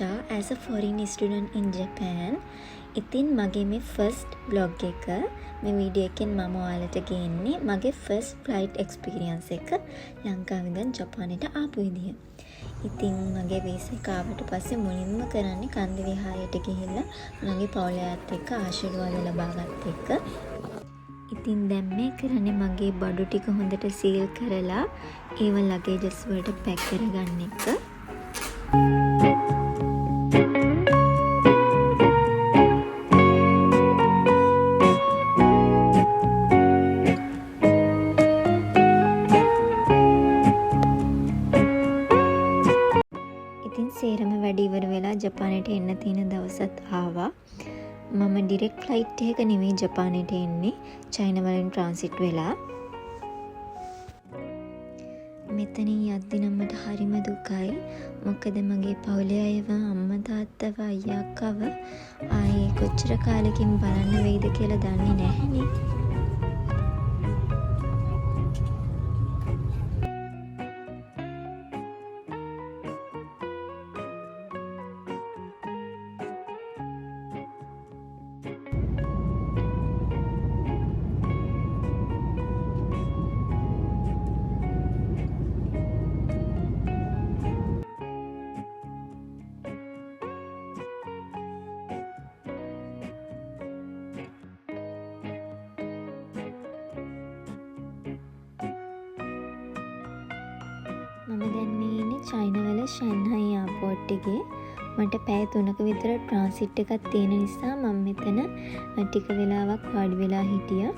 Asha as a foreign student in Japan. ඉතින් මගේ මේ ෆස්ට් බ්ලොග් එක මේ වීඩියෝ එකෙන් මම ඔයාලට ගේන්නේ මගේ ෆස්ට් ෆ්ලයිට් එක්ස්පීරියන්ස් එක ලංකාවේ ඉඳන් ජපානයට ආපු විදිය. ඉතින් මගේ වීසා එක ආවට පස්සේ මුලින්ම කරන්නේ කන්ද විහාරයට ගිහිල්ලා මගේ පවුලයත් එක්ක ආශිර්වාද ලබාගත් එක. ඉතින් දැන් මේ කරන්නේ මගේ බඩු ටික හොඳට සීල් කරලා ඒව ලගේජස් වලට පැක් කරගන්න එක. ඉතින් සේරම වැඩ ඉවර වෙලා ජපානයට එන්න තියෙන දවසත් ආවා. මම ඩිරෙක්ට් ෆ්ලයිට් එකක නෙමෙයි ජපානයට එන්නේ. චයිනා වලින් ට්‍රාන්සිට් වෙලා. මෙතනින් යද්දි නම් මට හරිම දුකයි. මොකද මගේ පවුලේ අයව අම්මා තාත්තව අයියා අක්කව ආයේ කොච්චර කාලෙකින් බලන්න වෙයිද කියලා දන්නේ නැහැනේ. මම දැන් මේ ඉන්නේ චයිනා වල ෂැන්හයි එයාපෝට් එකේ. මට පැය 3ක විතර ට්‍රාන්සිට් එකක් තියෙන නිසා මම මෙතන ටික වෙලාවක් වාඩි වෙලා හිටියා.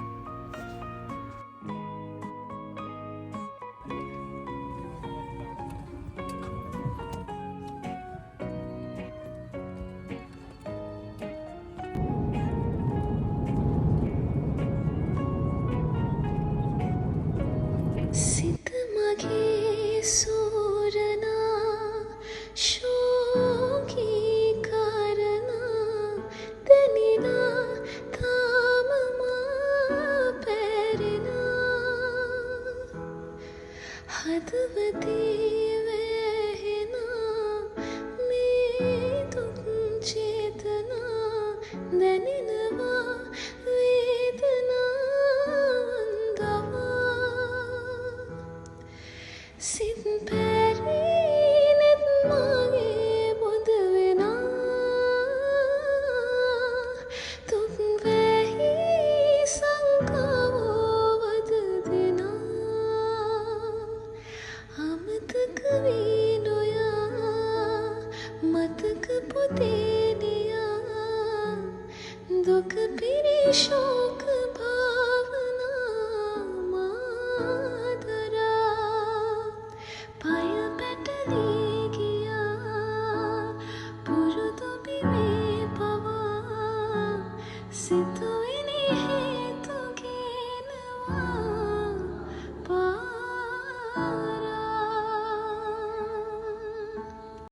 සිත මගේ සූරනා ශෝකී කරනා දැනිනා තාම මා පැරිනා හදවතේ වැහෙනා මේ දුක් චේතනා දැනෙනවා සිත් පැරීනෙත් මගේ බොඳ වෙනා දුක් වැහි සංකාවෝ වද දෙනා අමතක වී නොයා මතක පොතේ නියා දුක පිරි ශෝක